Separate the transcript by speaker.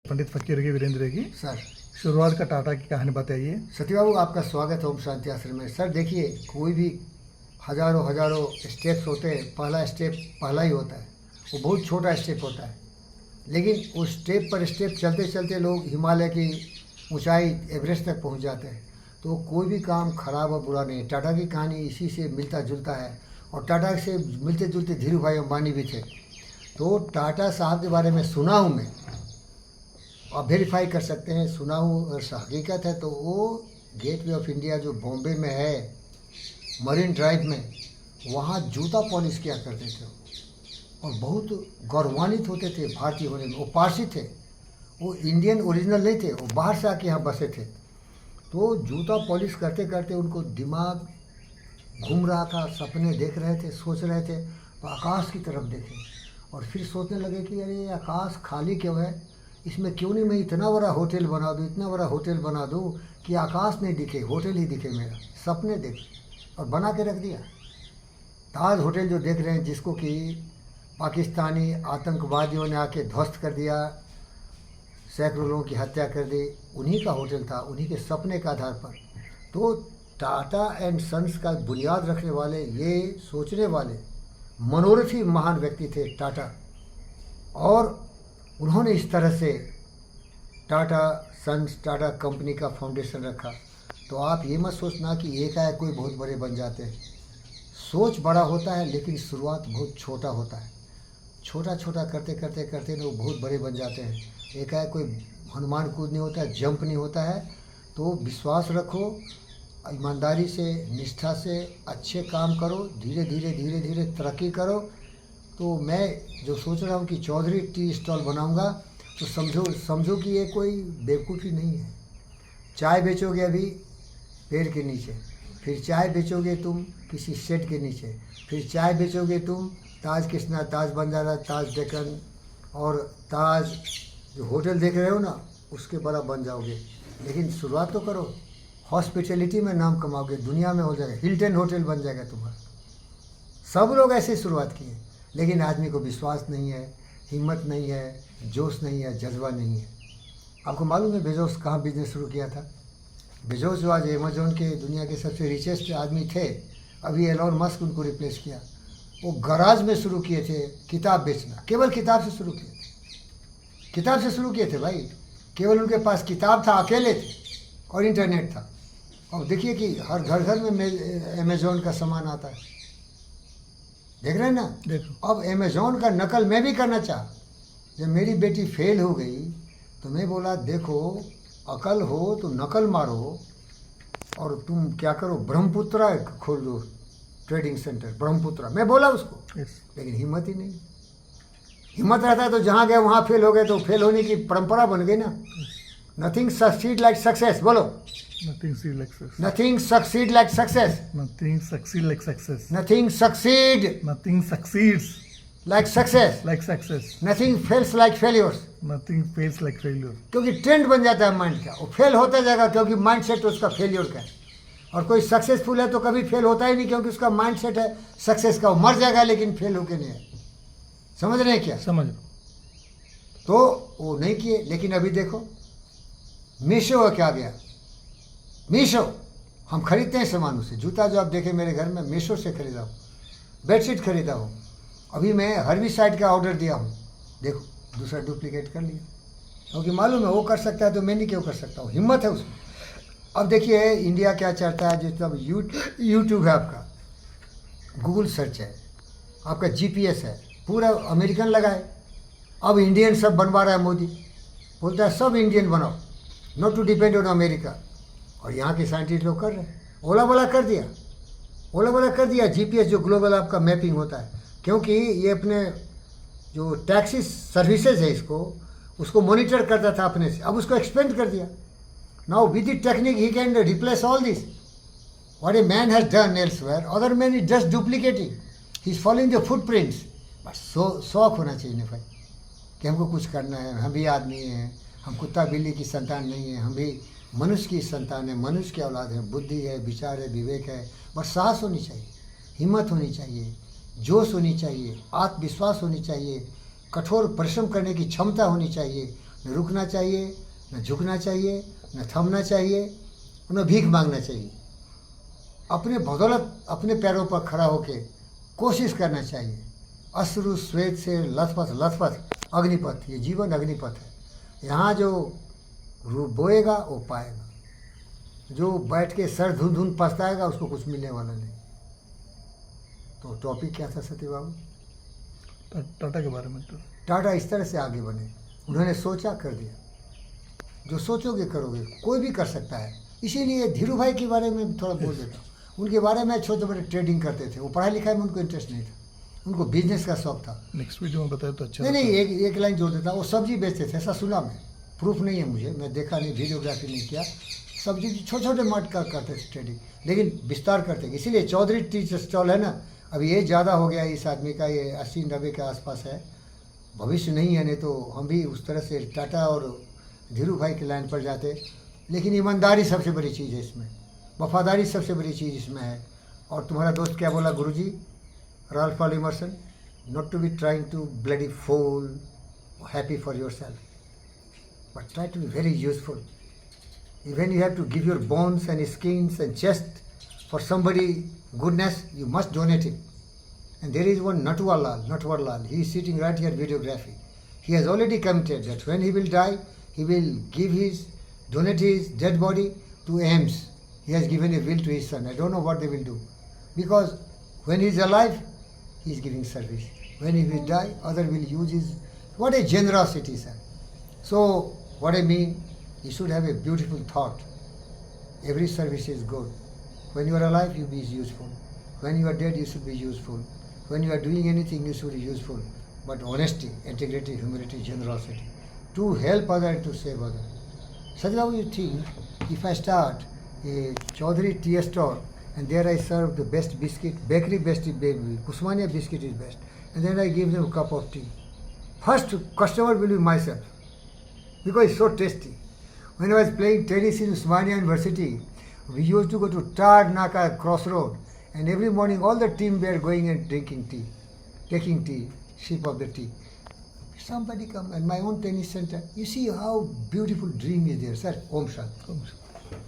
Speaker 1: पंडित फकीर की वीरेंद्र की
Speaker 2: सर
Speaker 1: शुरुआत का टाटा की कहानी बताइए।
Speaker 2: सत्यबाबू, आपका स्वागत है ओम शांति आश्रम में। सर देखिए, कोई भी हजारों हजारों स्टेप्स होते हैं, पहला स्टेप पहला ही होता है, वो बहुत छोटा स्टेप होता है, लेकिन उस स्टेप पर स्टेप चलते चलते लोग हिमालय की ऊंचाई एवरेस्ट तक पहुंच जाते हैं। तो कोई भी काम खराब और बुरा नहीं। टाटा की कहानी इसी से मिलता जुलता है, और टाटा से मिलते जुलते धीरू भाई अंबानी भी थे। तो टाटा साहब के बारे में सुना हूँ मैं, आप वेरीफाई कर सकते हैं, सुना हूँ अगर हकीकत है तो वो गेटवे ऑफ इंडिया जो बॉम्बे में है, मरीन ड्राइव में, वहाँ जूता पॉलिश किया करते थे और बहुत गौरवान्वित होते थे भारतीय होने में। वो पारसी थे, वो इंडियन ओरिजिनल नहीं थे, वो बाहर से आके यहाँ बसे थे। तो जूता पॉलिश करते करते उनको दिमाग घूम रहा था, सपने देख रहे थे, सोच रहे थे, तो आकाश की तरफ देखे और फिर सोचने लगे कि अरे ये आकाश खाली क्यों है, इसमें क्यों नहीं मैं इतना बड़ा होटल बना दूँ, इतना बड़ा होटल बना दूँ कि आकाश नहीं दिखे, होटल ही दिखे मेरा। सपने देखे और बना के रख दिया। ताज होटल जो देख रहे हैं, जिसको कि पाकिस्तानी आतंकवादियों ने आके ध्वस्त कर दिया, सैकड़ों लोगों की हत्या कर दी, उन्हीं का होटल था, उन्हीं के सपने के आधार पर। तो टाटा एंड सन्स का बुनियाद रखने वाले, ये सोचने वाले मनोरथी महान व्यक्ति थे टाटा, और उन्होंने इस तरह से टाटा सन्स, टाटा कंपनी का फाउंडेशन रखा। तो आप ये मत सोचना कि एकाएक कोई बहुत बड़े बन जाते हैं। सोच बड़ा होता है, लेकिन शुरुआत बहुत छोटा होता है। छोटा छोटा करते करते करते लोग बहुत बड़े बन जाते हैं। एकाएक कोई हनुमान कूद नहीं होता है, जंप नहीं होता है। तो विश्वास रखो, ईमानदारी से, निष्ठा से अच्छे काम करो, धीरे धीरे धीरे धीरे तरक्की करो। तो मैं जो सोच रहा हूँ कि चौधरी टी स्टॉल बनाऊंगा, तो समझो कि ये कोई बेवकूफ़ी नहीं है। चाय बेचोगे अभी पेड़ के नीचे, फिर चाय बेचोगे तुम किसी शेड के नीचे, फिर चाय बेचोगे तुम ताज कृष्णा, ताज बंजारा, ताज डेक्कन और ताज जो होटल देख रहे हो ना, उसके बड़ा बन जाओगे। लेकिन शुरुआत तो करो, हॉस्पिटैलिटी में नाम कमाओगे, दुनिया में हो जाएगा, हिल्टन होटल बन जाएगा तुम्हारा। सब लोग ऐसे ही शुरुआत किए, लेकिन आदमी को विश्वास नहीं है, हिम्मत नहीं है, जोश नहीं है, जज्बा नहीं है। आपको मालूम है बेजोस कहाँ बिजनेस शुरू किया था? बेजोस जो आज अमेजोन के दुनिया के सबसे रिचेस्ट आदमी थे, अभी एलोन मस्क उनको रिप्लेस किया। वो गराज में शुरू किए थे किताब बेचना, केवल किताब से शुरू किए थे, किताब से शुरू किए थे भाई। केवल उनके पास किताब था, अकेले थे, और इंटरनेट था। और देखिए कि हर घर घर में अमेजोन का सामान आता है, देख रहे हैं ना?
Speaker 1: देखो,
Speaker 2: अब अमेजोन का नकल मैं भी करना चाह। जब मेरी बेटी फेल हो गई तो मैं बोला देखो, अकल हो तो नकल मारो, और तुम क्या करो, ब्रह्मपुत्रा खोल दो ट्रेडिंग सेंटर, ब्रह्मपुत्रा। मैं बोला उसको,
Speaker 1: यस,
Speaker 2: लेकिन हिम्मत ही नहीं। हिम्मत रहता है तो जहाँ गए वहाँ फेल हो गए, तो फेल होने की परंपरा बन गई ना। नथिंग सक्सीड लाइक सक्सेस, बोलो।
Speaker 1: Nothing seed like success,
Speaker 2: nothing succeed like success,
Speaker 1: nothing succeed like success,
Speaker 2: nothing succeed
Speaker 1: nothing succeeds
Speaker 2: like success,
Speaker 1: like success,
Speaker 2: nothing fails like failures.
Speaker 1: Nothing fails like failure.
Speaker 2: क्योंकि trend बन जाता है mind का, वो fail होता जाएगा, क्योंकि mind set उसका फेलियर का है। और कोई सक्सेसफुल है तो कभी फेल होता ही नहीं, क्योंकि उसका माइंड सेट है सक्सेस का। वो मर जाएगा लेकिन फेल होके नहीं है। समझ रहे हैं क्या?
Speaker 1: समझ लो।
Speaker 2: तो वो नहीं किए, लेकिन अभी देखो मीशो का क्या गया। मीशो हम खरीदते हैं सामान उससे। जूता जो आप देखे मेरे घर में, मीशो से खरीदा हूँ। बेडशीट खरीदा हूँ। अभी मैं हर्बीसाइड का ऑर्डर दिया हूँ, देखो दूसरा डुप्लीकेट कर लिया, क्योंकि मालूम है वो कर सकता है तो मैं नहीं क्यों कर सकता हूँ, हिम्मत है उसमें। अब देखिए इंडिया क्या चाहता है, जिस अब यूट्यूब है आपका, गूगल सर्च है आपका, जीपीएस है, पूरा अमेरिकन लगाए। अब इंडियन सब बनवा रहा है मोदी, बोलता है सब इंडियन बनाओ, not to depend on America. और यहाँ के साइंटिस्ट लोग कर रहे हैं। ओला वाला कर दिया, ओला वाला कर दिया जीपीएस, जो ग्लोबल आपका मैपिंग होता है। क्योंकि ये अपने जो टैक्सी सर्विसेज है इसको, उसको मॉनिटर करता था अपने से, अब उसको एक्सपेंड कर दिया। Now with the technique he can replace all this what a man has done elsewhere, other man is just duplicating, he is following the footprints. बस शौक होना चाहिए ना भाई, कि हमको कुछ करना है, हम भी आदमी हैं, हम कुत्ता बिल्ली की संतान नहीं है, हम भी मनुष्य की संतान है, मनुष्य की औलाद है, बुद्धि है, विचार है, विवेक है। बस साहस होनी चाहिए, हिम्मत होनी चाहिए, जोश होनी चाहिए, आत्मविश्वास होनी चाहिए, कठोर परिश्रम करने की क्षमता होनी चाहिए। न रुकना चाहिए, न झुकना चाहिए, न थमना चाहिए, न भीख मांगना चाहिए। अपने बदौलत अपने पैरों पर खड़ा होकर कोशिश करना चाहिए। अश्रु श्वेत से लथपथ लथपथ अग्निपथ, ये जीवन अग्निपथ है। यहाँ जो रूप बोएगा वो पाएगा, जो बैठ के सर धुन धुन पछताएगा उसको कुछ मिलने वाला नहीं। तो टॉपिक क्या था सत्य बाबू?
Speaker 1: टाटा के बारे में तो
Speaker 2: टाटा इस तरह से आगे बने, उन्होंने सोचा कर दिया। जो सोचोगे करोगे, कोई भी कर सकता है। इसीलिए धीरू भाई के बारे में थोड़ा बोल देता हूँ। उनके बारे में छोटे बड़े ट्रेडिंग करते थे, वो पढ़ाई लिखाई में उनको इंटरेस्ट नहीं था, उनको बिजनेस का शौक था।
Speaker 1: नेक्स्ट वीडियो में बताया तो अच्छा
Speaker 2: नहीं
Speaker 1: लगता।
Speaker 2: नहीं, एक लाइन जोड़ देता, वो सब्जी बेचते थे, ऐसा सुना मैं, प्रूफ नहीं है मुझे, मैं देखा नहीं, वीडियोग्राफी नहीं किया। सब्जी की छोटे छोटे मट का करते थे ट्रेडिंग, लेकिन विस्तार करते थे। इसीलिए चौधरी टी स्टॉल है ना, अब ये ज़्यादा हो गया इस आदमी का, ये 80-90 के आसपास है। भविष्य नहीं है, नहीं तो हम भी उस तरह से टाटा और धीरू भाई की लाइन पर जाते। लेकिन ईमानदारी सबसे बड़ी चीज़ है इसमें, वफादारी सबसे बड़ी चीज़ इसमें है। और तुम्हारा दोस्त क्या बोला guruji, Ralph Waldo Emerson, not to be trying to bloody fool happy for yourself, but try to be very useful. Even you have to give your bones and skins and chest for somebody goodness, you must donate it. And there is one Natwarlal, he is sitting right here, videography. He has already committed that when he will die, he will donate his dead body to AIMS. He has given a will to his son. I don't know what they will do. Because when he is alive, he is giving service. When he will die, other will use his, what a generosity, sir. So, what I mean, you should have a beautiful thought. Every service is good. When you are alive, you be useful. When you are dead, you should be useful. When you are doing anything, you should be useful. But honesty, integrity, humility, generosity. To help other and to save other. Sajbabu, you think, if I start a Chaudhary tea store, and there I serve the best biscuit, bakery best, Usmania biscuit is best, and then I give them a cup of tea. First customer will be myself, because it's so tasty. When I was playing tennis in Usmania University, we used to go to Tar Naka crossroad, and every morning all the team were going and drinking tea, taking tea, sip of the tea. Somebody come and my own tennis center. You see how beautiful dream is there, sir. Om Shanti.